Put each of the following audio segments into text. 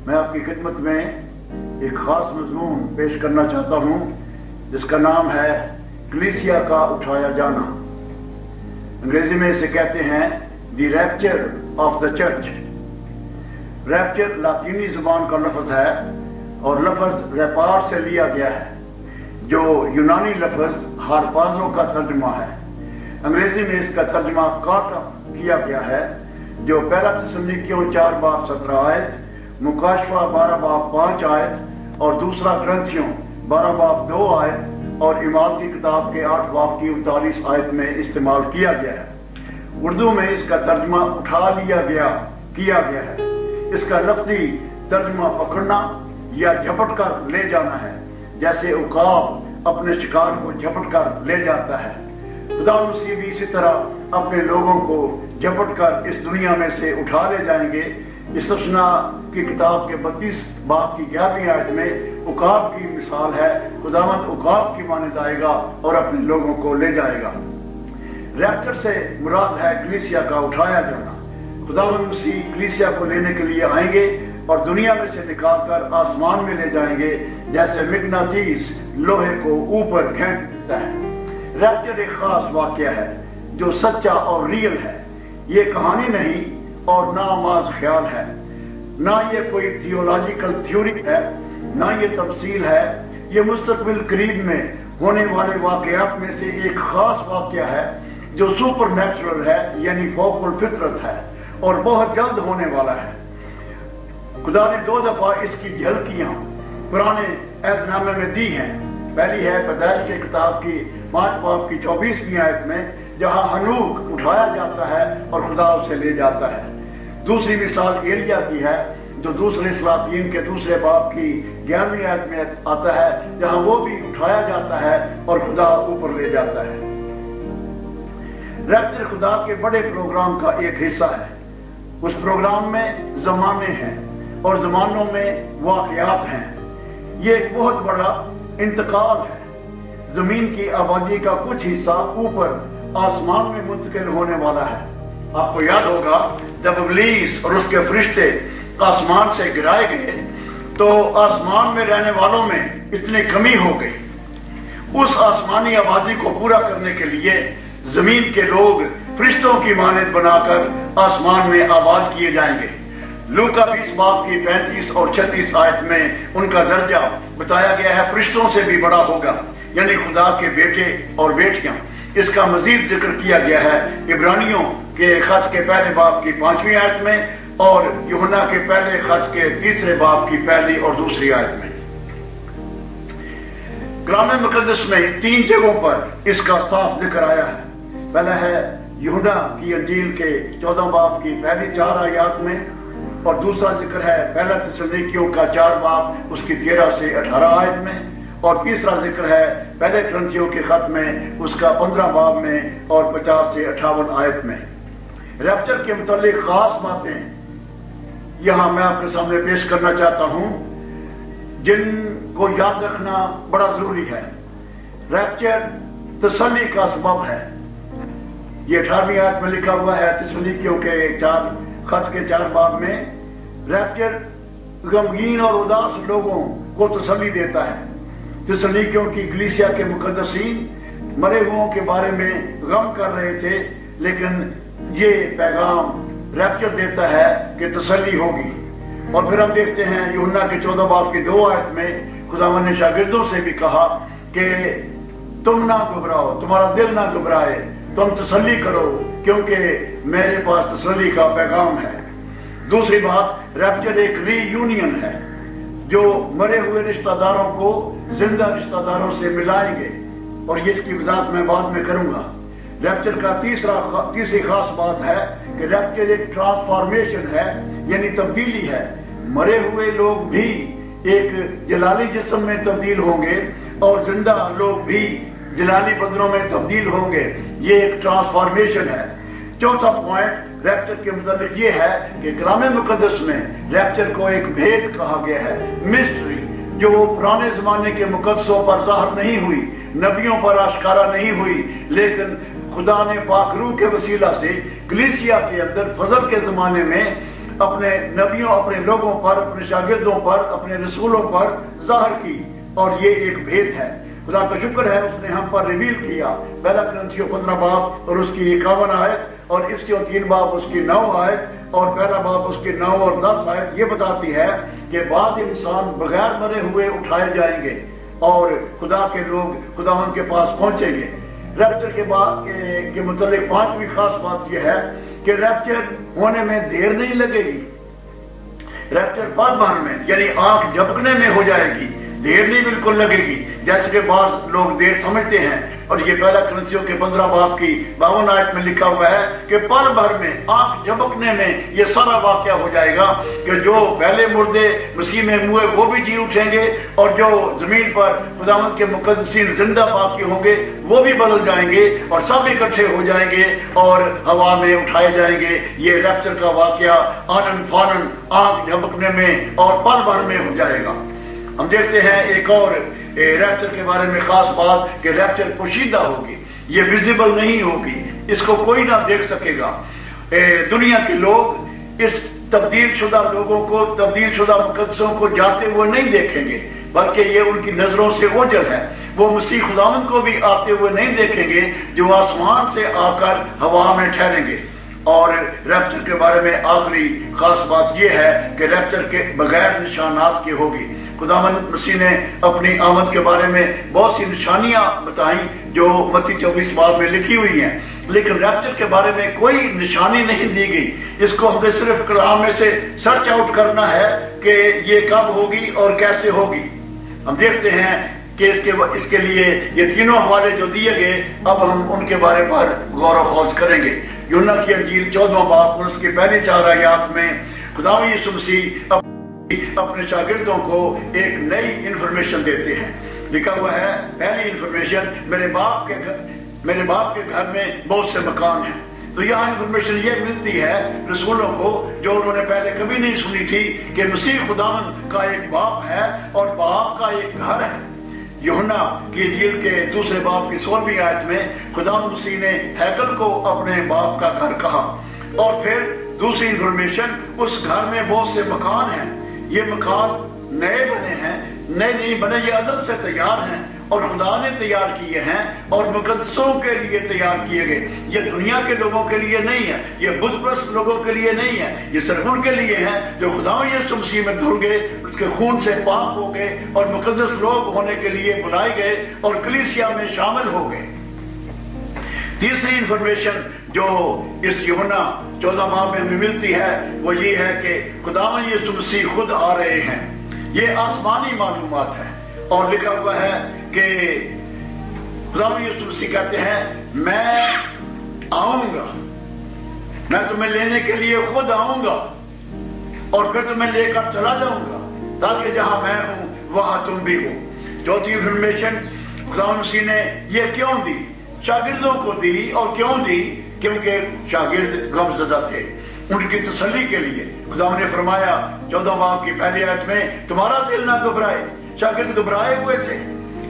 میں آپ کی خدمت میں ایک خاص مضمون پیش کرنا چاہتا ہوں جس کا نام ہے کلیسیا کا اٹھایا جانا۔ انگریزی میں اسے کہتے ہیں the rapture of the church. Rapture لاطینی زبان کا لفظ ہے اور لفظ ریپار سے لیا گیا ہے جو یونانی لفظ ہارپازو کا ترجمہ ہے۔ انگریزی میں اس کا ترجمہ کاٹ اپ کیا گیا ہے جو پہلا تسلونیکیوں 4:17 آیت، مکاشفہ 12:5 آیت اور دوسرا کرنتھیوں 12:2 آیت اور اعمال کی کتاب کے 8:39 آیت میں استعمال کیا گیا ہے۔ اردو میں اس کا ترجمہ اٹھا لیا گیا کیا گیا ہے۔ اس کا لفظی ترجمہ پکڑنا یا جھپٹ کر لے جانا ہے، جیسے عقاب اپنے شکار کو جھپٹ کر لے جاتا ہے۔ خدا مسیح بھی اسی طرح اپنے لوگوں کو جھپٹ کر اس دنیا میں سے اٹھا لے جائیں گے۔ استثنا کی کتاب کے 32 باب کی 11ویں آیت میں عقاب کی مثال ہے۔ خداوند عقاب کی مانند آئے گا اور اپنے لوگوں کو لے جائے گا۔ ریپچر سے مراد ہے کلیسیا کا اٹھایا جانا۔ خداوند مسیح کلیسیا کو لینے کے لیے آئیں گے اور دنیا میں سے نکال کر آسمان میں لے جائیں گے، جیسے مغناطیس لوہے کو اوپر کھینچ دیتا ہے۔ ریپچر ایک خاص واقعہ ہے جو سچا اور ریئل ہے۔ یہ کہانی نہیں اور نہ ماض خیال ہے، نہ یہ کوئی تھیولوجیکل تھیوری ہے، نہ یہ تفصیل ہے۔ یہ مستقبل قریب میں ہونے والے واقعات میں سے ایک خاص واقعہ ہے جو سپر نیچرل ہے، یعنی فوق الفطرت ہے اور بہت جلد ہونے والا ہے۔ خدا نے 2 دفعہ اس کی جھلکیاں پرانے عہد نامے میں دی ہیں۔ پہلی ہے پیدائش کی کتاب کی 5 باب کی 24ویں آیت میں، جہاں ہنوک اٹھایا جاتا ہے اور خدا اسے لے جاتا ہے۔ دوسری مثال ایلیا کی ہے جو دوسرے سلاطین کے 2 باب کی 11ویں آیت میں آتا ہے، جہاں وہ بھی اٹھایا جاتا ہے اور خدا اوپر لے جاتا ہے۔ ریپچر خدا کے بڑے پروگرام کا ایک حصہ ہے۔ اس پروگرام میں زمانے ہیں اور زمانوں میں واقعات ہیں۔ یہ ایک بہت بڑا انتقال ہے۔ زمین کی آبادی کا کچھ حصہ اوپر آسمان میں منتقل ہونے والا ہے۔ آپ کو یاد ہوگا جب ابلیس اور اس کے فرشتے آسمان سے گرائے گئے تو آسمان میں رہنے والوں میں اتنی کمی ہو گئی۔ اس آسمانی آبادی کو پورا کرنے کے لیے زمین کے لوگ فرشتوں کی مانند بنا کر آسمان میں آباد کیے جائیں گے۔ لوکا 20 باب کی 35 اور 36 آیت میں ان کا درجہ بتایا گیا ہے، فرشتوں سے بھی بڑا ہوگا، یعنی خدا کے بیٹے اور بیٹیاں۔ اس کا مزید ذکر کیا گیا ہے عبرانیوں کے خط کے پہلے باب کی 5ویں آیت میں اور یوحنا کے پہلے خط کے 3 باب کی 1 اور 2 آیت میں۔ کلام مقدس میں 3 جگہوں پر اس کا صاف ذکر آیا ہے۔ پہلا ہے یوحنا کی انجیل کے 14 باب کی پہلی 4 آیات میں، اور دوسرا ذکر ہے پہلا تسلونیکیوں کا 4 باب اس کی 13 سے 18 آیت میں، اور تیسرا ذکر ہے پہلے کرنتھیوں کے خط میں اس کا 15 باب میں اور 50 سے 58 آیت میں۔ ریپچر کے متعلق خاص باتیں یہاں میں آپ کے سامنے پیش کرنا چاہتا ہوں جن کو یاد رکھنا بڑا ضروری ہے۔ ریپچر تسلی کا سبب ہے۔ یہ 18ویں آیت میں لکھا ہوا ہے تسلونیکیوں کے خط کے 4 باب میں۔ ریپچر غمگین اور اداس لوگوں کو تسلی دیتا ہے۔ تسلونیکیوں کی کلیسیا کے مقدسین مرے ہوئوں کے بارے میں غم کر رہے تھے، لیکن یہ پیغام ریپچر دیتا ہے کہ تسلی ہوگی۔ اور پھر ہم دیکھتے ہیں یوحنا کے 14 باب کی 2 آیت میں خداوند نے شاگردوں سے بھی کہا کہ تم نہ گھبراؤ، تمہارا دل نہ گھبرائے، تم تسلی کرو کیونکہ میرے پاس تسلی کا پیغام ہے۔ دوسری بات، ریپچر ایک ری یونین ہے جو مرے ہوئے رشتہ داروں کو زندہ رشتہ داروں سے ملائیں گے، اور یہ اس کی وضاحت میں بعد میں کروں گا۔ ریپچر کا تیسری خاص بات ہے کہ ریپچر ایک ٹرانسفارمیشن ہے، یعنی تبدیلی ہے۔ مرے ہوئے لوگ بھی ایک جلالی جسم میں تبدیل ہوں گے اور زندہ لوگ بھی جلالی بدنوں میں تبدیل ہوں گے۔ یہ ایک ٹرانسفارمیشن ہے۔ چوتھا پوائنٹ ریپچر کے متعلق یہ ہے کہ کلام مقدس میں ریپچر کو ایک بھید کہا گیا ہے، مسٹری، جو پرانے زمانے کے مقدسوں پر ظاہر نہیں ہوئی، نبیوں پر آشکارا نہیں ہوئی، لیکن خدا نے پاک روح کے وسیلہ سے کلیسیا کے اندر فضل کے زمانے میں اپنے نبیوں، اپنے لوگوں پر، اپنے شاگردوں پر، اپنے رسولوں پر ظاہر کی، اور یہ ایک بھید ہے۔ خدا کا شکر ہے اس نے ہم پر ریویل کیا۔ پہلا کرنتھیوں 15 باب اور اس کی 51 آیت، اور افسیوں 3 باب اس کی 9 آیت، اور پہلا باب اس کی 9 اور 10 آیت یہ بتاتی ہے کہ بعض انسان بغیر مرے ہوئے اٹھائے جائیں گے اور خدا کے لوگ خداوند کے پاس پہنچیں گے۔ ریپچر کے بعد کے متعلق پانچویں خاص بات یہ ہے کہ ریپچر ہونے میں دیر نہیں لگے گی۔ ریپچر پل بھر میں یعنی آنکھ جھپکنے میں ہو جائے گی، دیر نہیں بالکل لگے گی، جیسے کہ بعض لوگ دیر سمجھتے ہیں۔ اور یہ پہلا کرنتھیوں کے 15 باب کی 52 آیت میں لکھا ہوا ہے کہ پل بھر میں، آنکھ جھپکنے میں یہ سارا واقعہ ہو جائے گا کہ جو پہلے مردے مسیح میں ہوئے وہ بھی جی اٹھیں گے، اور جو زمین پر خداوند کے مقدسین زندہ باقی ہوں گے وہ بھی بدل جائیں گے، اور سب اکٹھے ہو جائیں گے اور ہوا میں اٹھائے جائیں گے۔ یہ ریپچر کا واقعہ آنن فانن آنکھ جھپکنے میں اور پل بھر میں ہو جائے گا۔ ہم دیکھتے ہیں ایک اور ریپچر کے بارے میں خاص بات کہ ریپچر پوشیدہ ہوگی، یہ ویزیبل نہیں ہوگی، اس کو کوئی نہ دیکھ سکے گا۔ دنیا کے لوگ اس تبدیل شدہ لوگوں کو، تبدیل شدہ مقدسوں کو جاتے ہوئے نہیں دیکھیں گے، بلکہ یہ ان کی نظروں سے اوجھل ہے۔ وہ مسیح خداوند کو بھی آتے ہوئے نہیں دیکھیں گے جو آسمان سے آ کر ہوا میں ٹھہریں گے۔ اور ریپچر کے بارے میں آخری خاص بات یہ ہے کہ ریپچر کے بغیر نشانات کی ہوگی۔ خداوند مسیح نے اپنی آمد کے بارے میں بہت سی نشانیاں بتائیں جو متی 24 باب میں لکھی ہوئی ہیں، لیکن ریپچر کے بارے میں کوئی نشانی نہیں دی گئی۔ اس کو ہمیں صرف کلام میں سے سرچ آؤٹ کرنا ہے کہ یہ کب ہوگی اور کیسے ہوگی۔ ہم دیکھتے ہیں کہ اس کے لیے یہ تینوں حوالے جو دیے گئے، اب ہم ان کے بارے پر غور و خوض کریں گے۔ یوحنا کی انجیل 14 باب اور اس کی پہلی 4 آیات میں خداوند یسوع مسیح اپنے شاگردوں کو ایک نئی انفارمیشن دیتے ہیں۔ لکھا ہوا ہے پہلی انفارمیشن، میرے باپ کے گھر میں بہت سے مکان ہیں۔ تو یہاں انفارمیشن یہ ملتی ہے رسولوں کو جو انہوں نے پہلے کبھی نہیں سنی تھی کہ مسیح خداوند کا ایک باپ ہے اور باپ کا ایک گھر ہے۔ یوحنا کی انجیل کے 2 باب کی 16ویں آیت میں خداوند مسیح نے ہیکل کو اپنے باپ کا گھر کہا، اور پھر دوسری انفارمیشن، اس گھر میں بہت سے مکان ہیں۔ یہ مکان نئے بنے ہیں، نئے نہیں بنے، یہ ازل سے تیار ہیں اور خدا نے تیار کیے ہیں اور مقدسوں کے لیے تیار کیے گئے۔ یہ دنیا کے لوگوں کے لیے نہیں ہے، یہ بت پرست لوگوں کے لیے نہیں ہے، یہ صرف ان کے لیے ہیں جو خدا یسوع مسیح میں دھل گئے، اس کے خون سے پاک ہو گئے اور مقدس لوگ ہونے کے لیے بلائے گئے اور کلیسیا میں شامل ہو گئے۔ تیسری انفارمیشن جو اس یوحنا 14 باب میں ہمیں ملتی ہے وہ یہ ہے کہ خداوند یسوع مسیح خود آ رہے ہیں۔ یہ آسمانی معلومات ہے، اور لکھا ہوا ہے کہ خداوند یسوع مسیح کہتے ہیں میں آؤں گا، میں تمہیں لینے کے لیے خود آؤں گا اور پھر تمہیں لے کر چلا جاؤں گا تاکہ جہاں میں ہوں وہاں تم بھی ہو۔ چوتھی انفارمیشن خداوند مسیح نے یہ کیوں دی؟ شاگردوں کو دی، اور کیوں دی؟ کیونکہ شاگرد غم زدہ تھے، ان کی تسلی کے لیے۔ خدا نے فرمایا 14 باب کی پہلی آیت میں تمہارا دل نہ گھبرائے۔ شاگرد گھبرائے ہوئے تھے،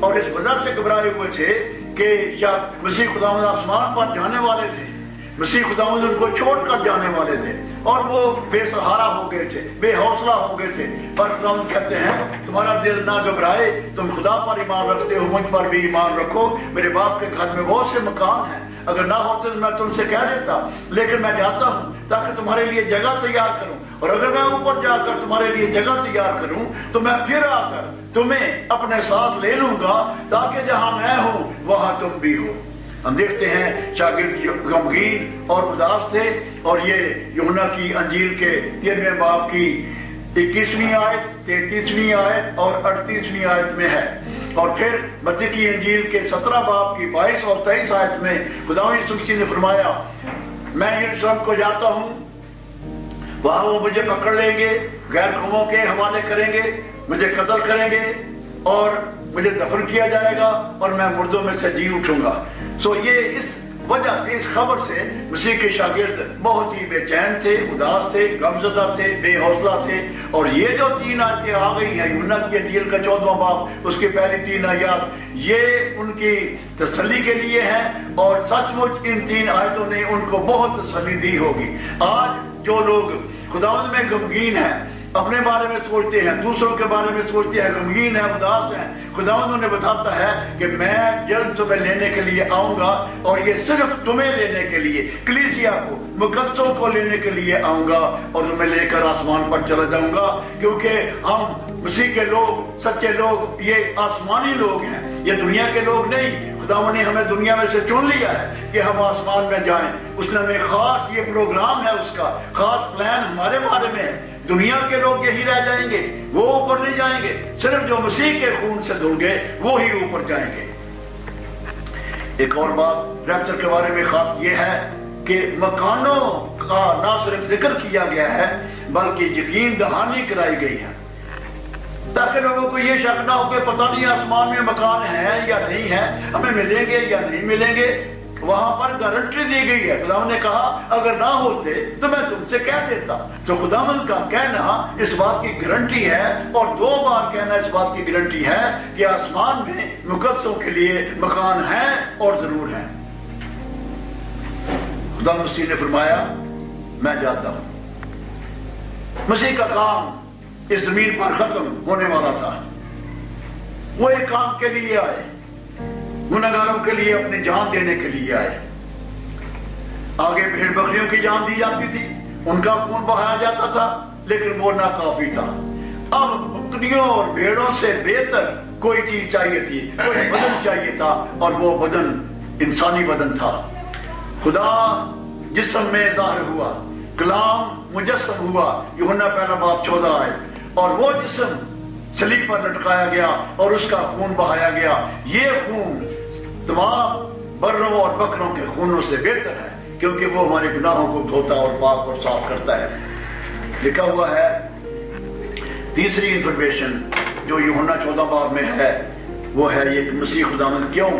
اور اس وجہ سے گھبرائے ہوئے تھے کہ مسیح خداوند آسمان پر جانے والے تھے، مسیح خداوند ان کو چھوڑ کر جانے والے تھے، اور وہ بے سہارا ہو گئے تھے، بے حوصلہ ہو گئے تھے۔ پر خداوند کہتے ہیں تمہارا دل نہ گھبرائے، تم خدا پر ایمان رکھتے ہو، مجھ پر بھی ایمان رکھو۔ میرے باپ کے گھر میں بہت سے مکان ہیں، اگر نہ ہوتے تو میں تم سے کہہ دیتا، لیکن میں جاتا ہوں تاکہ تمہارے لیے جگہ تیار کروں، اور اگر میں اوپر جا کر تمہارے لیے جگہ تیار کروں تو میں پھر آ کر تمہیں اپنے ساتھ لے لوں گا تاکہ جہاں میں ہوں وہاں تم بھی ہو۔ ہم دیکھتے ہیں شاگرد غمگین اور اداس تھے، اور یہ یوحنا کی انجیل کے 13ویں باب کی 21ویں آیت، 33ویں آیت اور 38ویں آیت میں ہے۔ اور پھر متی کی انجیل کے 17 باب کی 22 اور 23 آیت میں خداوند یسوع مسیح نے فرمایا میں یروشلم کو جاتا ہوں، وہاں وہ مجھے پکڑ لیں گے، غیر قوموں کے حوالے کریں گے، مجھے قتل کریں گے اور مجھے دفن کیا جائے گا اور میں مردوں میں سے جی اٹھوں گا۔ سو یہ اس وجہ سے، اس خبر سے مسیح کے شاگرد بہت ہی بے چین تھے، اداس تھے، غمزدہ تھے، بے حوصلہ تھے۔ اور یہ جو 3 آیتیں آ گئی ہیں یوحنا کی انجیل کا 14واں باب، اس کی پہلی 3 آیات، یہ ان کی تسلی کے لیے ہیں، اور سچ مچ ان 3 آیتوں نے ان کو بہت تسلی دی ہوگی۔ آج جو لوگ खुदावंद में गमगीन है, अपने बारे में सोचते हैं, दूसरों के बारे में सोचते हैं, गमगीन है, उदास है। खुदावंद उन्हें बताता है कि मैं जल्द तुम्हें लेने के लिए आऊंगा और ये सिर्फ तुम्हें लेने के लिए, कलीसिया को, मुकद्दसों को लेने के लिए आऊंगा और तुम्हें लेकर आसमान पर चला जाऊंगा, क्योंकि हम मसीह के लोग, सच्चे लोग, ये आसमानी लोग हैं, ये दुनिया के लोग नहीं। खुदावंद ने हमें दुनिया में से चुन लिया है कि हम आसमान में जाएं। उसने हमें खास, ये प्रोग्राम है उसका, खास प्लान हमारे बारे में है। दुनिया के लोग यही रह जाएंगे, वो ऊपर नहीं जाएंगे। सिर्फ जो मसीह के खून से धुलगे वो ही ऊपर जाएंगे। एक और बात रैप्चर के बारे में खास ये है कि मकानों का ना सिर्फ जिक्र किया गया है बल्कि यकीन दहानी कराई गई है, ताकि लोगों को ये शक ना हो कि पता नहीं आसमान में मकान है या नहीं है, हमें मिलेंगे या नहीं मिलेंगे। वहां पर गारंटी दी गई है। खुदावंद ने कहा अगर ना होते तो मैं तुमसे कह देता। तो खुदावंद का कहना इस बात की गारंटी है, और 2 बार कहना इस बात की गारंटी है कि आसमान में मुकद्दसों के लिए मकान है और जरूर है। खुदा मसीह ने फरमाया मैं जाता हूं। मसीह का काम इस जमीन पर खत्म होने वाला था। वो एक काम के लिए आए, गुनहगारों के लिए अपनी जान देने के लिए आए। आगे भेड़ बकरियों की जान दी जाती थी, उनका खून बहाया जाता था, लेकिन वो नाकाफी था। अब बकरियों और भेड़ों से बेहतर कोई चीज चाहिए थी, कोई बदन चाहिए था, और वो बदन इंसानी बदन था। खुदा जिस्म में ज़ाहिर हुआ, कलाम मुजस्सम हुआ, यूहन्ना पहला बाब 14 आयत, और वो जिस्म सलीब पर लटकाया गया और उसका खून बहाया गया। ये खून तमाम बर्रों और बकरों के खूनों से बेहतर है, क्योंकि वो हमारे गुनाहों को धोता और पाक और साफ करता है। लिखा हुआ है तीसरी इंफॉर्मेशन जो यूहन्ना 14 बाब में है, वो है ये कि मसीह खुदावंद क्यों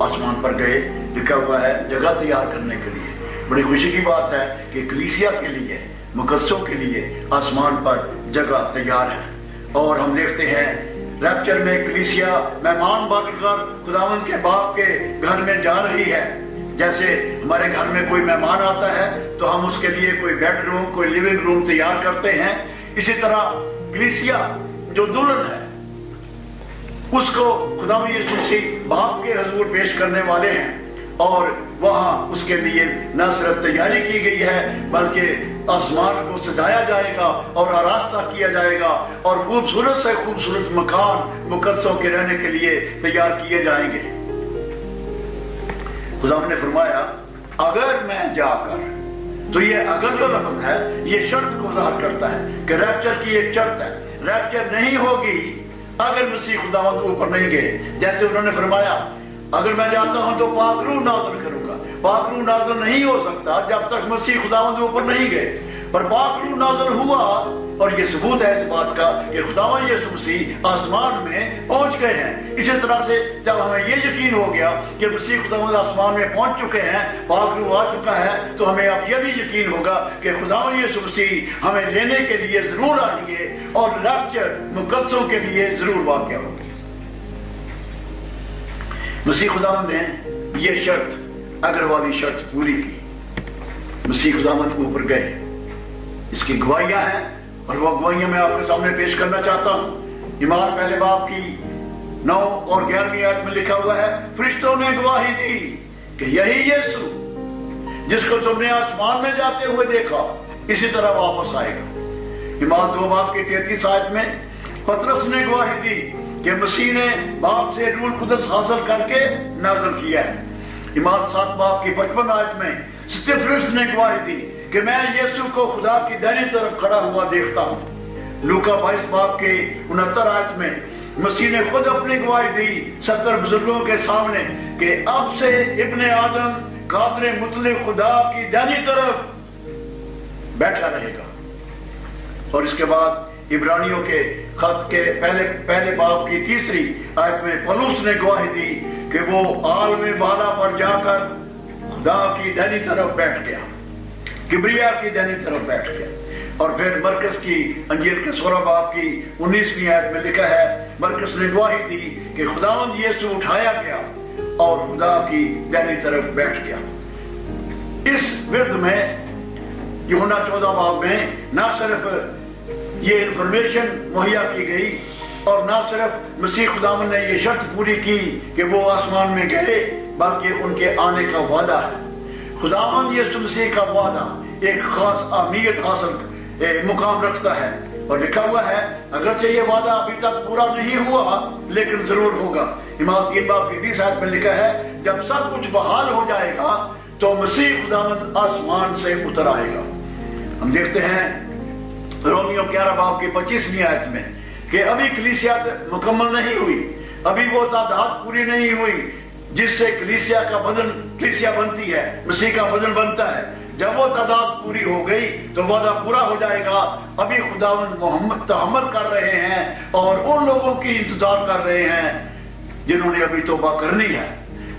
आसमान पर गए। लिखा हुआ है जगह तैयार करने के लिए। बड़ी खुशी की बात है कि कलीसिया के लिए, मुकद्दसों के लिए आसमान पर जगह तैयार है। और हम देखते हैं रैप्चर में कलीसिया मेहमान बनकर खुदावंद के बाप के घर में जा रही है। जैसे हमारे घर में कोई मेहमान आता है तो हम उसके लिए कोई बेडरूम, कोई लिविंग रूम तैयार करते हैं, इसी तरह कलीसिया जो दुल्हन है उसको खुदावंद यीशु मसीह बाप के हुजूर पेश करने वाले हैं, और वहां उसके लिए न सिर्फ तैयारी की गई है बल्कि आसमान को सजाया जाएगा और आरास्ता किया जाएगा, और खूबसूरत से खूबसूरत मकान मुकद्दसों के रहने के लिए तैयार किए जाएंगे। खुदा ने फरमाया अगर मैं जाकर, तो ये अगर जो लफ्ज़ है ये शर्त को ज़ाहिर करता है कि रैप्चर की एक शर्त है, रैप्चर नहीं होगी अगर मसीह खुदावंद ऊपर नहीं गए। जैसे उन्होंने फरमाया अगर मैं जाता हूं तो पाक रूह नाज़िल करूंगा। पाक रूह नाज़िल नहीं हो सकता जब तक मसीह खुदावंद ऊपर नहीं गए, पर पाक रूह नाज़िल हुआ, और ये सबूत है इस बात का कि खुदावंद यीशु मसीह आसमान में पहुंच गए हैं। इसी तरह से जब हमें ये यकीन हो गया कि मसीह खुदावंद आसमान में पहुंच चुके हैं, पाक रूह आ चुका है, तो हमें अब यह भी यकीन होगा कि खुदावंद यीशु मसीह हमें लेने के लिए जरूर आएंगे और रैप्चर मुकद्दसों के लिए जरूर वाक़या होगा। मसीह खुदावंद ने ये शर्त, अगर वाली शर्त पूरी की। मसीह खुदावंद को ऊपर गए, इसकी गवाहियां हैं और वो गवाहियां मैं आपके सामने पेश करना चाहता हूं। ईमान पहले बाब की 9 और 11वीं आयत में लिखा हुआ है फरिश्तों ने गवाही दी कि यही यीशु जिसको तुमने आसमान में जाते हुए देखा इसी तरह वापस आएगा। ईमान 2 बाब की 33 आयत में पतरस ने गवाही दी कि मसीह ने बाप से रूह कुदस हासिल करके नाज़िल किया है। ईमान 7 बाब की 55 आयत में स्तिफनुस ने गवाही दी कि मैं यीशु को खुदा की दाहिनी तरफ खड़ा हुआ देखता हूं। लूका 22 बाब की 69 आयत में मसीह ने खुद अपनी गवाही दी 70 बुजुर्गों के सामने कि अब से इब्ने आदम कादरे मुतले खुदा की दाहिनी तरफ बैठा रहेगा। और इसके बाद इब्रानियों के खत के पहले बाब की 3री आयत में पौलुस ने गवाही दी कि वो आलम बाला पर जाकर खुदा की दाहिनी तरफ बैठ गया, किबरिया की दाहिनी तरफ बैठ गया। और फिर मरकस की अंजील के 16 बाब की 19वीं आयत में लिखा है मरकस ने गवाही दी कि खुदावंद यीशु उठाया गया और खुदा की दाहिनी तरफ बैठ गया। इस विरद में यूहन्ना 14 बाब में ना सिर्फ ये इंफॉर्मेशन मुहैया की गई और ना सिर्फ मसीह खुदावंद ने ये शर्त पूरी की कि वो आसमान में गए, बल्कि उनके आने का वादा है। खुदावंद यीशु मसीह का वादा एक खास अहमियत हासिल मुकाम रखता है और लिखा हुआ है, अगरचे ये वादा अभी तक पूरा नहीं हुआ लेकिन जरूर होगा। इमाम 3 बाब की 20 आयत में लिखा है, जब सब कुछ बहाल हो जाएगा तो मसीह खुदावंद आसमान से उतर आएगा। हम देखते हैं रोमियो 11 बाब की 25वीं आयत में कि अभी कलीसिया मुकम्मल नहीं हुई, अभी वो तादाद पूरी नहीं हुई जिससे कलीसिया का बदन कलीसिया बनती है, मसीह का बदन बनता है। जब वो तादाद पूरी हो गई तो वादा पूरा हो जाएगा। अभी खुदावंद मोहम्मद तहम्मुल कर रहे हैं और उन लोगों की इंतजार कर रहे हैं जिन्होंने अभी तौबा करनी है,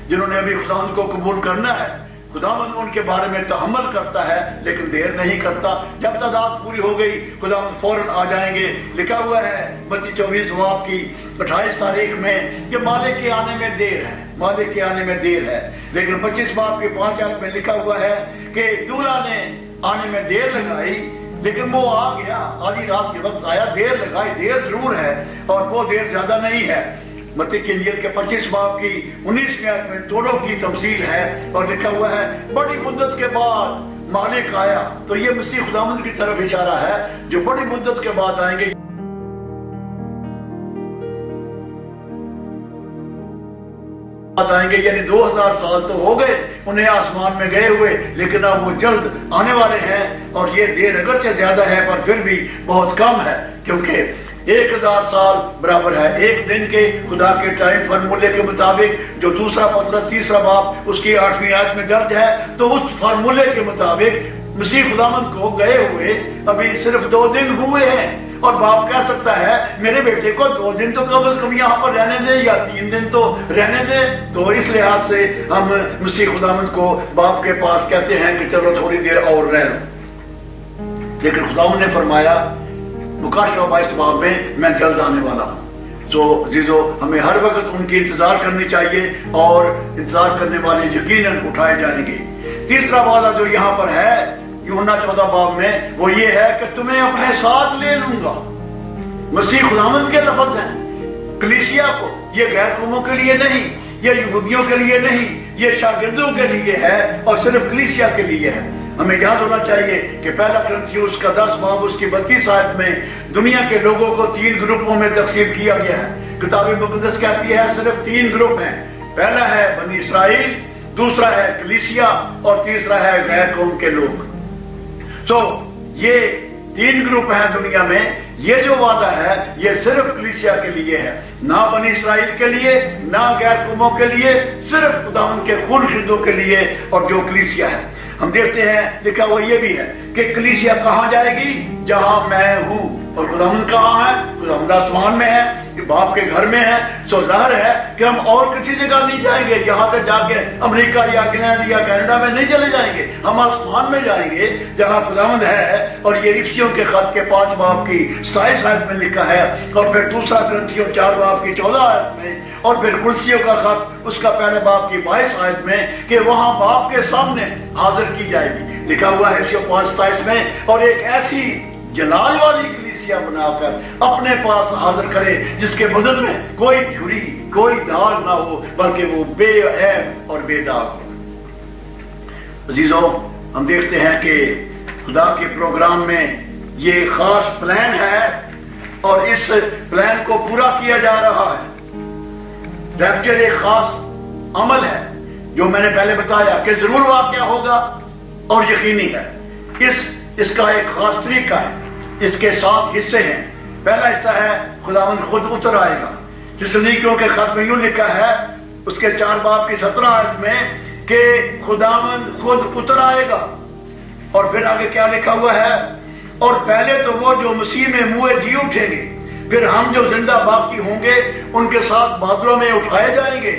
जिन्होंने अभी खुदावंद को कबूल करना है। खुदावंद उनके बारे में तहम्मुल करता है लेकिन देर नहीं करता। जब तादाद पूरी हो गई खुदावंद फौरन आ जाएंगे। लिखा हुआ है मत्ती 24 बाब की 28 तारीख में कि मालिक के आने में देर है, मालिक के आने में देर है। लेकिन 25 बाब की 5 आयत में लिखा हुआ है कि दूल्हा ने आने में देर लगाई लेकिन वो आ गया, आधी रात के वक्त आया। देर लगाई, देर जरूर है और वो देर ज्यादा नहीं है। मत्ती की इंजील के 25 बाब की 19वीं आयत में दोनों की तफसील है और लिखा हुआ है, बड़ी मुद्दत के बाद मालिक आया। तो ये मसीह खुदावंद की तरफ इशारा है जो बड़ी मुद्दत के बाद आएंगे। आएंगे यानी 2000 साल तो हो गए उन्हें आसमान में गए हुए, लेकिन अब वो जल्द आने वाले हैं। और ये देर अगरचे ज्यादा है पर फिर भी बहुत कम है, क्योंकि 1000 साल बराबर है एक दिन के। खुदा के टाइम फार्मूले के मुताबिक जो दूसरा पत्र 3 बाब उसकी 8वीं आयत में दर्ज है, तो उस फार्मूले के मुताबिक मसीह खुदावंद को गए हुए अभी सिर्फ 2 दिन हुए हैं। और बाप कह सकता है मेरे बेटे को 2 दिन तो कम से कम यहाँ पर रहने दे या 3 दिन तो रहने दे। तो इस लिहाज से हम मसीह खुदावंद को बाप के पास कहते हैं कि चलो थोड़ी देर और रह लो। लेकिन खुदावंद ने फरमाया मुकाशवा 22 बाब में मैं जल्द आने वाला हूँ। तो जीजो हमें हर वक्त उनकी इंतजार करनी चाहिए और इंतजार करने वाले यकीनन उठाए जाएंगे। तीसरा वादा जो यहाँ पर है यूहन्ना 14 बाब में वो ये है कि तुम्हें अपने साथ ले लूंगा। मसीह खुदावंद के लफ्ज हैं कलीसिया को, ये गैर कौमों के लिए नहीं, ये यहूदियों के लिए नहीं, ये शागिर्दों के लिए है और सिर्फ कलीसिया के लिए है। हमें याद होना चाहिए कि पहला कुरिन्थियों का 10 बाब उसकी 32 आयत में दुनिया के लोगों को 3 ग्रुपों में तकसीम किया गया है। किताब मुक़द्दस कहती है सिर्फ 3 ग्रुप हैं। पहला है बनी इसराइल, दूसरा है कलीसिया और तीसरा है गैर कौम के लोग। तो ये 3 ग्रुप हैं दुनिया में। ये जो वादा है ये सिर्फ कलीसिया के लिए है, ना बनी इसराइल के लिए, ना गैर कौमों के लिए, सिर्फ खुदावंद के खूनशिदों के लिए और जो कलीसिया है। हम देखते हैं लिखा हुआ ये भी है कि कलीसिया कहाँ जाएगी, जहां मैं हूं। और खुदावंद कहाँ है? खुदावंद आसमान में है, बाप के घर में है। सो जाहिर है कि हम और किसी जगह नहीं जाएंगे, यहाँ से जाके अमेरिका या इंग्लैंड या कनाडा में नहीं चले जाएंगे। हम आसमान में जाएंगे जहाँ खुदावंद है। और ये इफिसियों के खत के 5 बाब की 27 आयत में लिखा है और फिर दूसरा कुरिन्थियों 4 बाब की 14 आयत में और फिर कुलसियों का खत उसका पहले बाब की 22 आयत में कि वहां बाप के सामने हाजिर की जाएगी। लिखा हुआ है इफिसियों 5:27 में, और एक ऐसी जलाल वाली कलीसिया बनाकर अपने पास हाजिर करे जिसके बदन में कोई झुरी कोई दाग ना हो, बल्कि वो बेऐब और बेदाग हो। अजीजों हम देखते हैं कि खुदा के प्रोग्राम में ये खास प्लान है और इस प्लान को पूरा किया जा रहा है। रैप्चर एक खास अमल है जो मैंने पहले बताया कि जरूर वाक़या होगा और यकीनी है। इसका एक खास तरीका है, इसके 7 हिस्से हैं। पहला हिस्सा है खुदावंद खुद उतर आएगा। थिस्सलुनीकियों के खत में यूं लिखा है उसके 4 बाब की 17 आयत में कि खुदावंद खुद उतर आएगा। और फिर आगे क्या लिखा हुआ है, और पहले तो वो जो मसीह में मुए जी उठेंगे, फिर हम जो जिंदा बाकी होंगे उनके साथ बादलों में उठाए जाएंगे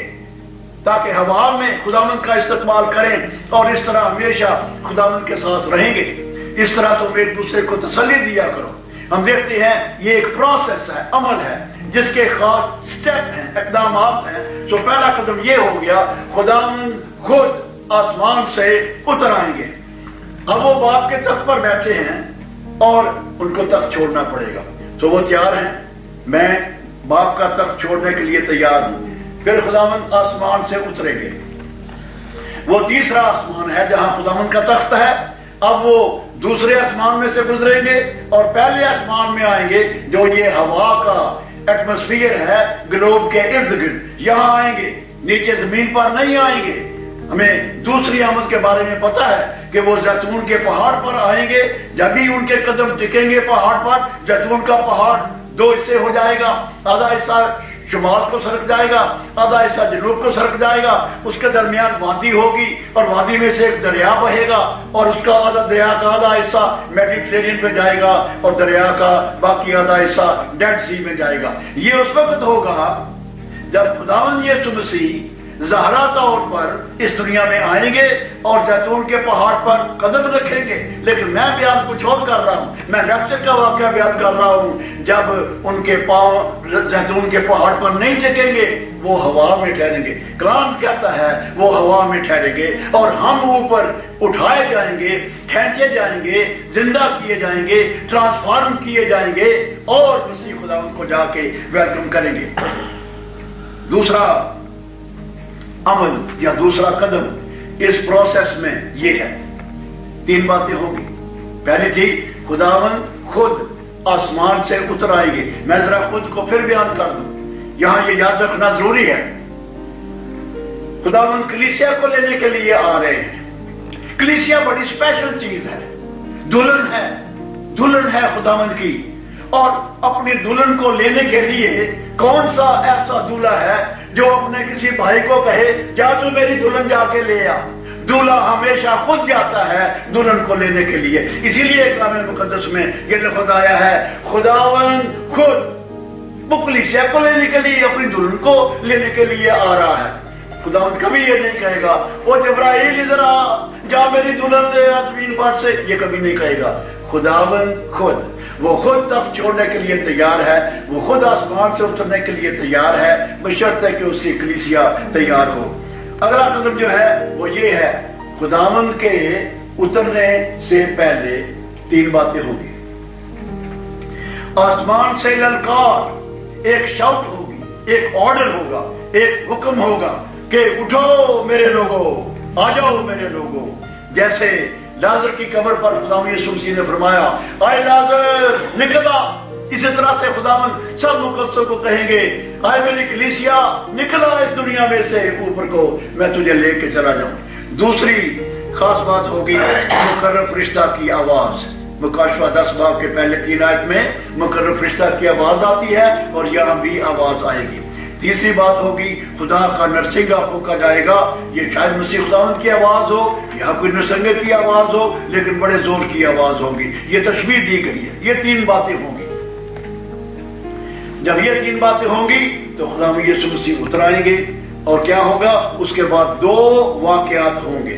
ताकि हवा में खुदावंद का इस्तेमाल करें और इस तरह हमेशा खुदावंद के साथ रहेंगे। इस तरह तुम एक दूसरे को तसल्ली दिया करो। हम देखते हैं ये एक प्रोसेस है, अमल है जिसके खास स्टेप हैं, इकदाम हैं। तो पहला कदम ये हो गया खुदावंद खुद आसमान से उतर आएंगे। अब वो बाप के तख्त पर बैठे हैं और उनको तख्त छोड़ना पड़ेगा। तो वो तैयार हैं, मैं बाप का तख्त छोड़ने के लिए तैयार हूं। फिर खुदावंद आसमान से उतरेंगे। वो तीसरा आसमान है जहां खुदावंद का तख्त है। अब वो दूसरे आसमान में से गुजरेंगे और पहले आसमान में आएंगे, जो ये हवा का एटमॉस्फेयर है ग्लोब के इर्द गिर्द, यहां आएंगे, नीचे जमीन पर नहीं आएंगे। हमें दूसरी आमद के बारे में पता है कि वो जैतून के पहाड़ पर आएंगे। जब भी उनके कदम टिकेंगे पहाड़ पर, जैतून का पहाड़ दो हिस्से हो जाएगा, आधा हिस्सा शुमाल को सरक जाएगा, आधा हिस्सा जनूब को सरक जाएगा। उसके दरमियान वादी होगी और वादी में से एक दरिया बहेगा और उसका आधा दरिया का आधा हिस्सा मेडिटेरेनियन में जाएगा और दरिया का बाकी आधा हिस्सा डेड सी में जाएगा। ये उस वक्त होगा जब खुदावंद यीशु मसीह ज़ाहरा तौर पर इस दुनिया में आएंगे और जैतून के पहाड़ पर कदम रखेंगे। लेकिन मैं बयान कुछ और कर रहा हूं, मैं रैप्चर का वाकया बयान कर रहा हूं। जब उनके पांव जैतून के पहाड़ पर नहीं टिकेंगे, वो हवा में ठहरेंगे। कलाम कहता है वो हवा में ठहरेंगे और हम ऊपर उठाए जाएंगे, खींचे जाएंगे, जिंदा किए जाएंगे, ट्रांसफॉर्म किए जाएंगे और मसीह खुदा उनको जाके वेलकम करेंगे। दूसरा अमल या दूसरा कदम इस प्रोसेस में ये है, तीन बातें होंगी। पहली चीज, खुदावन खुद आसमान से उतर आएंगे। मैं जरा खुद को फिर बयान कर दूं, यहां ये याद रखना जरूरी है। खुदावन कलीसिया को लेने के लिए आ रहे हैं। कलीसिया बड़ी स्पेशल चीज है, दुल्हन है खुदावंद की। और अपनी दुल्हन को लेने के लिए कौन सा ऐसा दूल्हा है जो अपने किसी भाई को कहे क्या तू मेरी दुल्हन जाके ले आ? दूल्हा हमेशा खुद जाता है दुल्हन को लेने के लिए। इसीलिए कलाम मुकद्दस में ये लफ्ज़ आया है, खुदावंद खुद वो कलीसिया को लेने के लिए, अपनी दुल्हन को लेने के लिए आ रहा है। खुदावंद कभी ये नहीं कहेगा ओ जिब्राइल इधर आ, जा मेरी दुल्हन ले आ जमीन पर से, ये कभी नहीं कहेगा। खुदावंद खुद, वो खुद तख्त छोड़ने के लिए तैयार है, वो खुद आसमान से उतरने के लिए तैयार है, बशर्ते कि उसकी कलीसिया तैयार हो। अगला कदम जो है वो ये है, खुदावंद के उतरने से पहले तीन बातें होगी। आसमान से ललकार, एक शाउट होगी, एक ऑर्डर होगा, एक हुक्म होगा कि उठो मेरे लोगों, आ जाओ मेरे लोगों। जैसे लाजर की कब्र पर खुदावंद यीशु मसीह ने फरमाया, आए लाजर निकला, इसी तरह से खुदावंद सब मुकद्दसों को कहेंगे, आए मेरी कलीसिया निकला इस दुनिया में से ऊपर को, मैं तुझे लेके चला जाऊं। दूसरी खास बात होगी मुकर्रर फरिश्ता की आवाज। मुकाशवा 10 बाब के पहले 3 आयत में मुकर्रर फरिश्ता की आवाज आती है और यहां भी आवाज आएगी। तीसरी बात होगी खुदा का नरसिंगा फूंका जाएगा। ये शायद मसीह खुदावंद की आवाज हो या कोई नरसिंगे की आवाज हो, लेकिन बड़े जोर की आवाज होगी। ये तशबीह दी गई है। ये तीन बातें होंगी। जब ये तीन बातें होंगी तो खुदावंद यीशु मसीह उतर आएंगे और क्या होगा, उसके बाद दो वाकयात होंगे,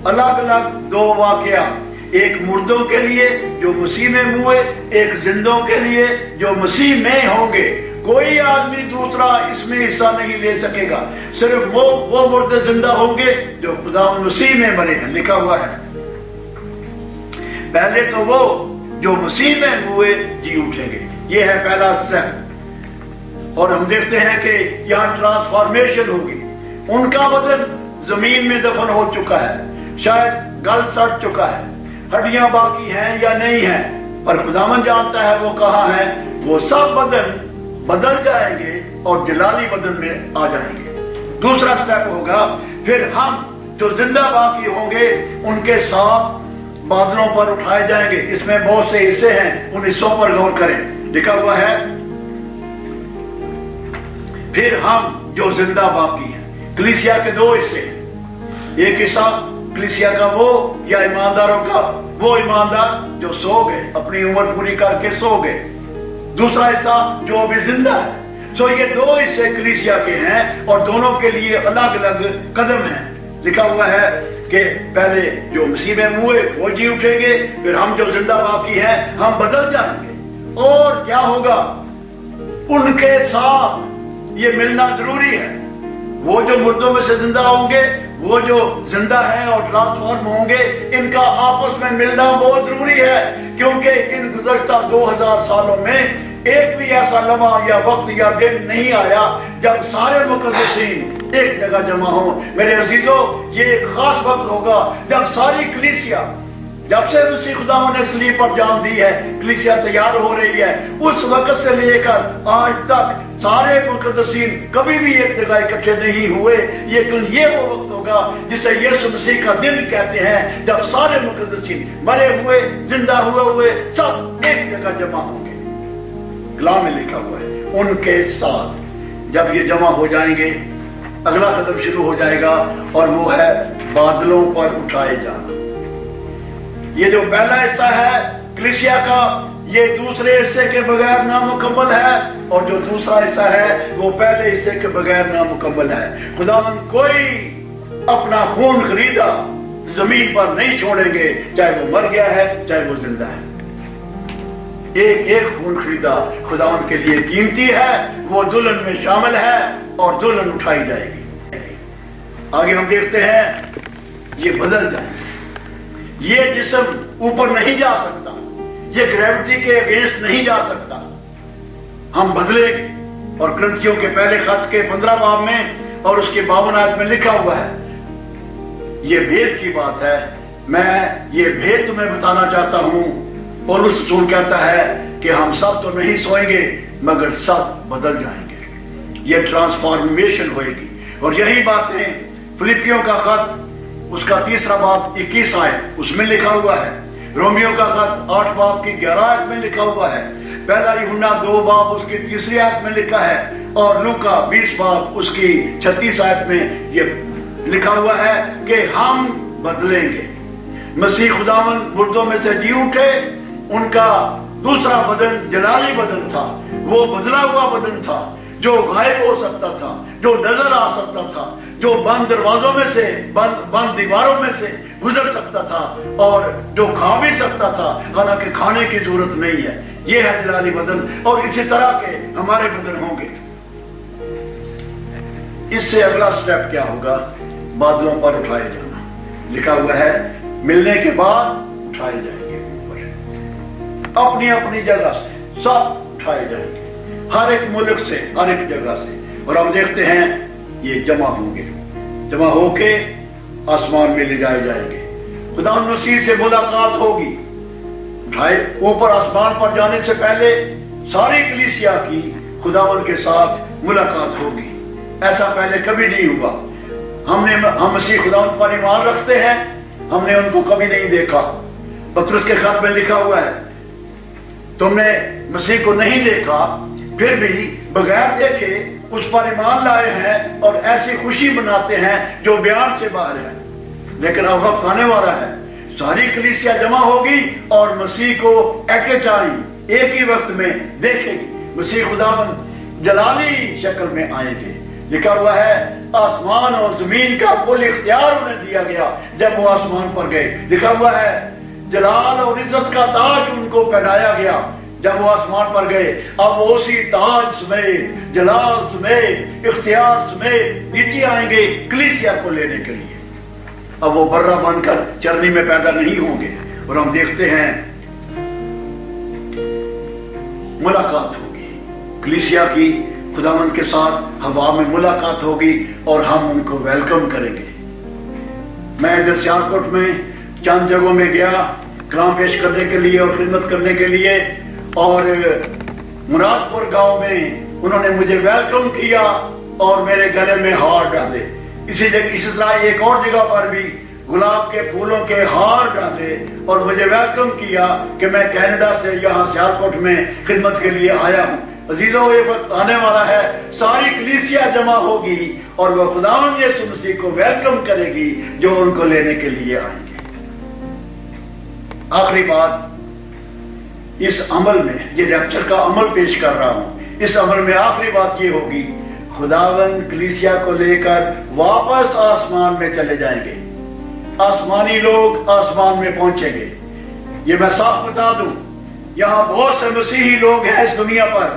अलग अलग दो वाकयात। एक मुर्दों के लिए जो मसीह में हुए, एक जिंदों के लिए जो मसीह में होंगे। कोई आदमी दूसरा इसमें हिस्सा नहीं ले सकेगा, सिर्फ वो मुर्दे जिंदा होंगे जो खुदावंद मसीह में मरे हैं। लिखा हुआ है पहले तो वो जो मसीह में हुए जी उठेंगे। ये है पहला स्टेप। और हम देखते हैं कि यहां ट्रांसफॉर्मेशन होगी। उनका बदन जमीन में दफन हो चुका है, शायद गल सड़ चुका है, हड्डियां बाकी हैं या नहीं है, पर खुदावंद जानता है वो कहां है। वो सब बदन बदल जाएंगे और जलाली बदन में आ जाएंगे। दूसरा स्टेप होगा, फिर हम जो जिंदा बाकी होंगे उनके साथ बादलों पर उठाए जाएंगे। इसमें बहुत से हिस्से हैं, उन हिस्सों पर गौर करें। लिखा हुआ है फिर हम जो जिंदा बाकी हैं। कलीसिया के दो हिस्से, एक हिस्सा कलीसिया का वो या ईमानदारों का वो ईमानदार जो सो गए, अपनी उम्र पूरी करके सो गए। दूसरा हिस्सा जो अभी जिंदा है। सो ये दो हिस्से कलीसिया के हैं और दोनों के लिए अलग अलग कदम हैं। लिखा हुआ है कि पहले जो मसीह में हुए वो जी उठेंगे, फिर हम जो जिंदा बाकी हैं हम बदल जाएंगे। और क्या होगा, उनके साथ ये मिलना जरूरी है। वो जो मुर्दों में से जिंदा होंगे وہ جو زندہ ہیں اور ٹرانسفارم ہوں گے، ان کا آپس میں ملنا بہت ضروری ہے، کیونکہ ان گزشتہ 2000 سالوں میں ایک بھی ایسا لمحہ یا وقت یا دن نہیں آیا جب سارے مقدسین ایک جگہ جمع ہوں۔ میرے عزیزو، یہ ایک خاص وقت ہوگا جب ساری کلیسیا، جب سے مسیح خداوند نے صلیب پر جان دی ہے، کلیسیا تیار ہو رہی ہے، اس وقت سے لے کر آج تک سارے مقدسین کبھی بھی ایک جگہ اکٹھے نہیں ہوئے۔ یہ وہ وقت ہوگا جسے یسوع مسیح کا دن کہتے ہیں، جب سارے مقدسین مرے ہوئے، زندہ ہوئے سب ایک جگہ جمع ہوں گے۔ کلام میں لکھا ہوا ہے ان کے ساتھ جب یہ جمع ہو جائیں گے، اگلا قدم شروع ہو جائے گا، اور وہ ہے بادلوں پر اٹھائے جانا۔ یہ جو پہلا حصہ ہے کلیسیا کا، یہ دوسرے حصے کے بغیر نامکمل ہے، اور جو دوسرا حصہ ہے وہ پہلے حصے کے بغیر نامکمل ہے۔ خداوند کوئی اپنا خون خریدا زمین پر نہیں چھوڑیں گے، چاہے وہ مر گیا ہے چاہے وہ زندہ ہے۔ ایک ایک خون خریدا خداوند کے لیے قیمتی ہے، وہ دلہن میں شامل ہے اور دلہن اٹھائی جائے گی۔ آگے ہم دیکھتے ہیں یہ بدل جائے گا۔ یہ جسم اوپر نہیں جا سکتا، یہ گریوٹی کے اگینسٹ نہیں جا سکتا، ہم بدلیں گے۔ اور کرنتھیوں کے پہلے خط کے 15 باب میں اور اس کے 52 آیت میں لکھا ہوا ہے، یہ بھید کی بات ہے، میں یہ بھید تمہیں بتانا چاہتا ہوں۔ اور اس رسول کہتا ہے کہ ہم سب تو نہیں سوئیں گے مگر سب بدل جائیں گے، یہ ٹرانسفارمیشن ہوئے گی۔ اور یہی باتیں فلپیوں کا خط اس کا 3 باب 21 آیت اس میں لکھا ہوا ہے، رومیوں کا خط 8 باب کی 11 آیت میں لکھا ہوا ہے، پہلا یوحنا 2 باب اس کی 3 آیت میں لکھا ہے، اور لوکا 20 باب اس کی 36 آیت میں یہ لکھا ہوا ہے کہ ہم بدلیں گے۔ مسیح خداوند مردوں میں سے جی اٹھے، ان کا دوسرا بدن جلالی بدن تھا، وہ بدلا ہوا بدن تھا جو غائب ہو سکتا تھا، جو نظر آ سکتا تھا، جو بند دروازوں میں سے بند دیواروں میں سے گزر سکتا تھا، اور جو کھا بھی سکتا تھا حالانکہ کھانے کی ضرورت نہیں ہے۔ یہ ہے جلالی بدن، اور اسی طرح کے ہمارے بدن ہوں گے۔ اس سے اگلا سٹیپ کیا ہوگا؟ بادلوں پر اٹھائے جانا۔ لکھا ہوا ہے ملنے کے بعد اٹھائے جائیں گے اوپر، اپنی اپنی جگہ سے سب اٹھائے جائیں گے، ہر ایک ملک سے، ہر ایک جگہ سے۔ اور ہم دیکھتے ہیں یہ جمع ہوں گے، جمع ہو کے آسمان میں لے جائے جائیں گے، خدا مسیح سے ملاقات ہوگی۔ اٹھائے اوپر آسمان پر جانے سے پہلے ساری کلیسیا کی خداوند کے ساتھ ملاقات ہوگی، ایسا پہلے کبھی نہیں ہوا۔ ہم مسیح خداوند پر ایمان رکھتے ہیں، ہم نے ان کو کبھی نہیں دیکھا۔ پطرس کے خط میں لکھا ہوا ہے تم نے مسیح کو نہیں دیکھا، پھر بھی بغیر دیکھے اس پر ایمان لائے ہیں اور ایسی خوشی مناتے ہیں جو بیان سے باہر ہے۔ لیکن اب وقت آنے والا ہے، ساری کلیسیا جمع ہوگی اور مسیح کو ایٹ اے ٹائم، ایک ہی وقت میں دیکھے گی۔ مسیح خداوند جلالی شکل میں آئیں گے۔ لکھا ہوا ہے آسمان اور زمین کا کل اختیار انہیں دیا گیا جب وہ آسمان پر گئے۔ لکھا ہوا ہے جلال اور عزت کا تاج ان کو پہنایا گیا جب وہ آسمان پر گئے۔ اب وہ اسی تاج سمیت، جلال سمیت، اختیار سمیت نیچے آئیں گے کلیسیا کو لینے کے لیے۔ اب وہ برہ بن کر چرنی میں پیدا نہیں ہوں گے، اور ہم دیکھتے ہیں ملاقات ہوگی کلیسیا کی خداوند کے ساتھ، ہوا میں ملاقات ہوگی اور ہم ان کو ویلکم کریں گے۔ میں ادھر سیالکوٹ میں چند جگہوں میں گیا کلام پیش کرنے کے لیے اور خدمت کرنے کے لیے، اور مراد پور گاؤں میں انہوں نے مجھے ویلکم کیا اور میرے گلے میں ہار ڈالے۔ اسی طرح ایک اور جگہ پر بھی گلاب کے پھولوں کے ہار ڈالے اور مجھے ویلکم کیا کہ میں کینیڈا سے یہاں سیالکوٹ میں خدمت کے لیے آیا ہوں۔ عزیزوں، یہ وقت آنے والا ہے، ساری کلیسیا جمع ہوگی اور وہ خداوند یسوع مسیح کو ویلکم کرے گی جو ان کو لینے کے لیے آئیں گے۔ آخری بات اس عمل میں، یہ ریپچر کا عمل پیش کر رہا ہوں، اس عمل میں آخری بات یہ ہوگی خداوند کلیسیا کو لے کر واپس آسمان میں چلے جائیں گے۔ آسمانی لوگ آسمان میں پہنچیں گے۔ یہ میں صاف بتا دوں، یہاں بہت سے مسیحی لوگ ہیں اس دنیا پر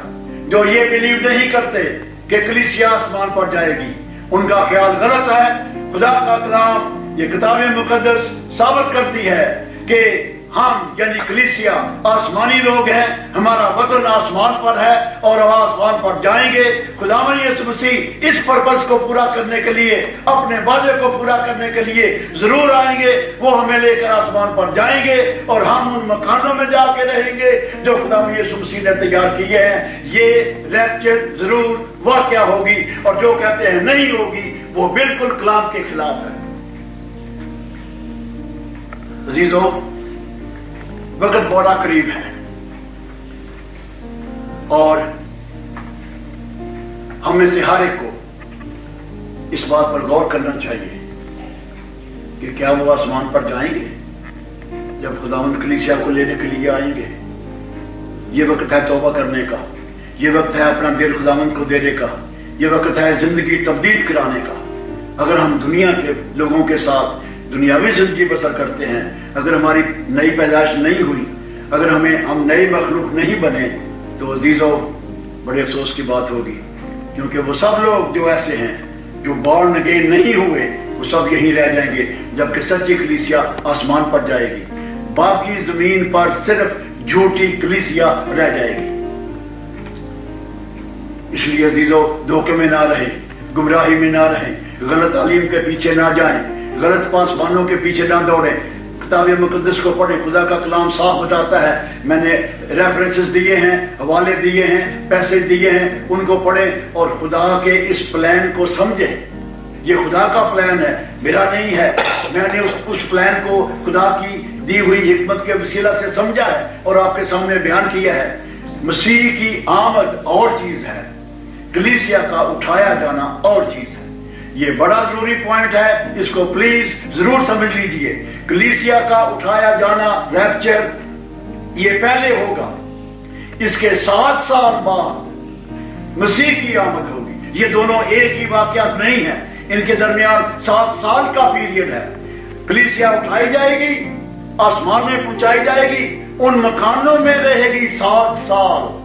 جو یہ بلیو نہیں کرتے کہ کلیسیا آسمان پر جائے گی۔ ان کا خیال غلط ہے، खुदा का कलाम, ये किताब मुकद्दस साबित करती है कि हम यानी कलीसिया आसमानी लोग हैं, हमारा वतन आसमान पर है और हम आसमान पर जाएंगे। खुदावंद यीशु मसीह इस पर्पस को पूरा करने के लिए, अपने वादे को पूरा करने के लिए जरूर आएंगे। वो हमें लेकर आसमान पर जाएंगे और हम उन मकानों में जाके रहेंगे जो खुदावंद यीशु मसीह ने तैयार किए हैं। ये रैप्चर जरूर वाक़या होगी, और जो कहते हैं नहीं होगी वो बिल्कुल कलाम के खिलाफ है। अजीजों, वक्त बड़ा करीब है और हम में से हर एक को इस बात पर गौर करना चाहिए कि क्या वो आसमान पर जाएंगे जब खुदावंद कलीसिया को लेने के लिए आएंगे। ये वक्त है तौबा करने का, ये वक्त है अपना दिल खुदावंद को देने का, ये वक्त है जिंदगी तब्दील कराने का। अगर हम दुनिया के लोगों के साथ दुनियावी जिंदगी बसर करते हैं, अगर हमारी नई पैदाइश नहीं हुई, अगर हम नई मखलूक नहीं बने, तो अजीजों बड़े अफसोस की बात होगी, क्योंकि वो सब लोग जो ऐसे हैं जो बॉर्न अगेन नहीं हुए वो सब यहीं रह जाएंगे, जबकि सच्ची कलीसिया आसमान पर जाएगी। बाकी जमीन पर सिर्फ झूठी कलीसिया रह जाएगी। इसलिए अजीजों धोखे में ना रहें, गुमराही में ना रहें, गलत तालीम के पीछे ना जाएं, गलत पासबानों के पीछे ना दौड़ें। किताब मुकद्दस को पढ़ें, खुदा का कलाम साफ बताता है। मैंने रेफरेंसेस दिए हैं, हवाले दिए हैं, पैसे दिए हैं, उनको पढ़ें और खुदा के इस प्लान को समझें। ये खुदा का प्लान है, मेरा नहीं है। मैंने उस प्लान को खुदा की दी हुई हिकमत के वसीला से समझा है और आपके सामने बयान किया है। मसीह की आमद और चीज है, कलीसिया का उठाया जाना और चीज है। ये बड़ा जरूरी पॉइंट है, इसको प्लीज जरूर समझ लीजिए। कलीसिया का उठाया जाना, रैप्चर, ये पहले होगा, इसके 7 साल बाद मसीह की आमद होगी। ये दोनों एक ही वाकयात नहीं है, इनके दरमियान 7 साल का पीरियड है। कलीसिया उठाई जाएगी, आसमान में पहुंचाई जाएगी, उन मकानों में रहेगी 7 साल,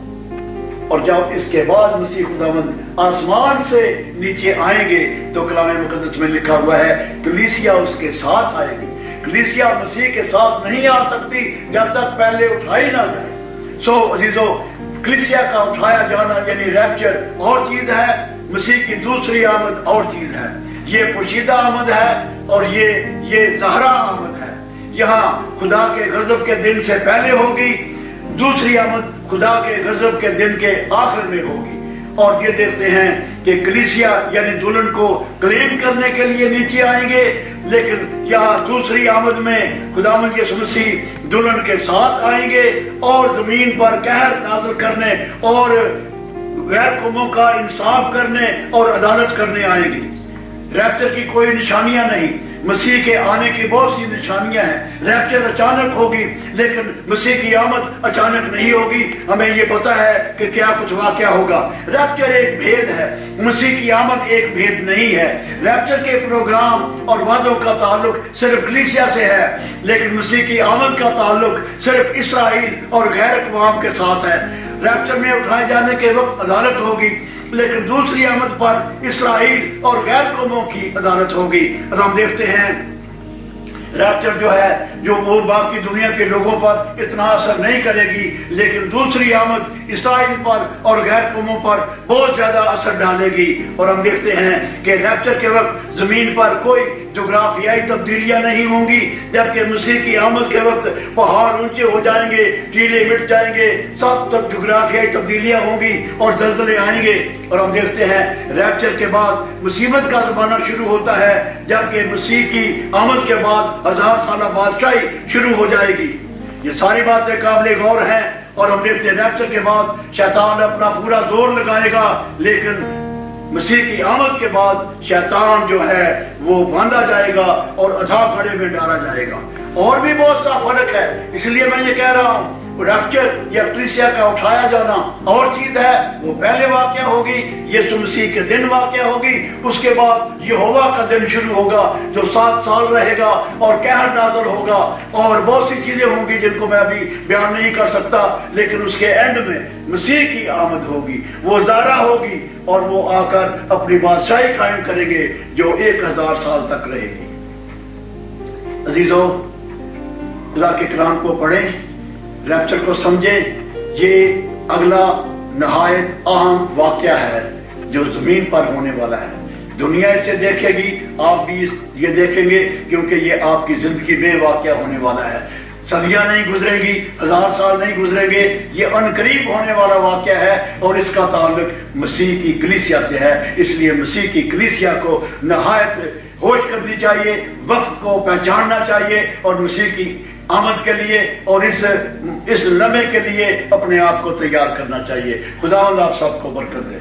और जब इसके बाद मसीह खुदावंद आसमान से नीचे आएंगे तो कलाम मुकद्दस में लिखा हुआ है कलीसिया उसके साथ आएगी। कलीसिया मसीह के साथ नहीं आ सकती जब तक पहले उठाई ना जाए। सो अजीजों, कलीसिया का उठाया जाना यानी रैप्चर और चीज है, मसीह की दूसरी आमद और चीज है। ये पोशीदा आमद है और ये ज़ाहरा आमद है। यहाँ खुदा के गजब के दिन से पहले होगी, दूसरी आमद खुदा के गजब के दिन के आखिर में होगी। और ये देखते हैं कि कलीसिया यानी दुल्हन को क्लेम करने के लिए नीचे आएंगे, लेकिन यहाँ दूसरी आमद में खुदावंद यीशु मसीह दुल्हन के साथ आएंगे और जमीन पर कहर नाज़िल करने और गैर कौमों का इंसाफ करने और अदालत करने आएंगे। रैप्चर की कोई निशानियां नहीं, मसीह के आने की बहुत सी निशानियां हैं। रैप्चर अचानक होगी, लेकिन मसीह की आमद अचानक नहीं होगी। हमें ये पता है कि क्या कुछ वाकया होगा। रैप्चर एक भेद है, मसीह की आमद एक भेद नहीं है। रैप्चर के प्रोग्राम और वादों का ताल्लुक सिर्फ कलीसिया से है, लेकिन मसीह की आमद का ताल्लुक सिर्फ इस्राएल और गैर अक़वाम के साथ है। रैप्चर में उठाए जाने के वक्त अदालत होगी, लेकिन दूसरी आमद पर इस्राएल और गैर कौमों की अदालत होगी। और हम देखते हैं रैप्चर जो है, जो वो बाकी दुनिया के लोगों पर इतना असर नहीं करेगी, लेकिन दूसरी आमद इस्राएल पर और गैर कौमों पर बहुत ज्यादा असर डालेगी। और हम देखते हैं कि रैप्चर के वक्त जमीन पर कोई जोग्राफियाई तब्दीलियां नहीं होंगी, जबकि मसीह की आमद के वक्त पहाड़ ऊंचे हो जाएंगे, टीले मिट जाएंगे, सब तक जोग्राफियाई तब्दीलियां होंगी और जलजले आएंगे। और हम देखते हैं रैप्चर के बाद मुसीबत का जमाना शुरू होता है, जबकि मसीह की आमद के बाद 1000 साल बादशाही शुरू हो जाएगी। ये सारी बातें काबिल गौर हैं। और हम देखते हैं रैप्चर के बाद शैतान अपना पूरा जोर लगाएगा, लेकिन मसीह की आमद के बाद शैतान जो है वो बांधा जाएगा और अथाह खड़े में डाला जाएगा। और भी बहुत सा फर्क है, इसलिए मैं ये कह रहा हूं रैप्चर या कलीसिया का उठाया जाना और चीज है। वो पहले वाकया होगी, यीशु मसीह के दिन वाकया होगी, उसके बाद यहोवा का दिन शुरू होगा जो 7 साल रहेगा और कहर नाज़िल होगा और बहुत सी चीजें होंगी जिनको मैं अभी बयान नहीं कर सकता। लेकिन उसके एंड में मसीह की आमद होगी, वो ज़ारा होगी और वो आकर अपनी बादशाही कायम करेंगे जो 1000 साल तक रहेगी। अजीजों, खुदा के कलाम को पढ़ें, रैप्चर को समझें। ये अगला नहायत अहम वाकया है जो जमीन पर होने वाला है। दुनिया इसे देखेगी, आप भी ये देखेंगे, क्योंकि ये आपकी जिंदगी में वाकया होने वाला है। सदियां नहीं गुजरेंगी, 1000 साल नहीं गुजरेंगे, ये अनकरीब होने वाला वाकया है और इसका ताल्लुक मसीह की कलीसिया से है। इसलिए मसीह की कलीसिया को नहायत होश करनी चाहिए, वक्त को पहचानना चाहिए और मसीह की आमद के लिए और इस लम्हे के लिए अपने आप को तैयार करना चाहिए। खुदावंद आप सबको बरकत दे।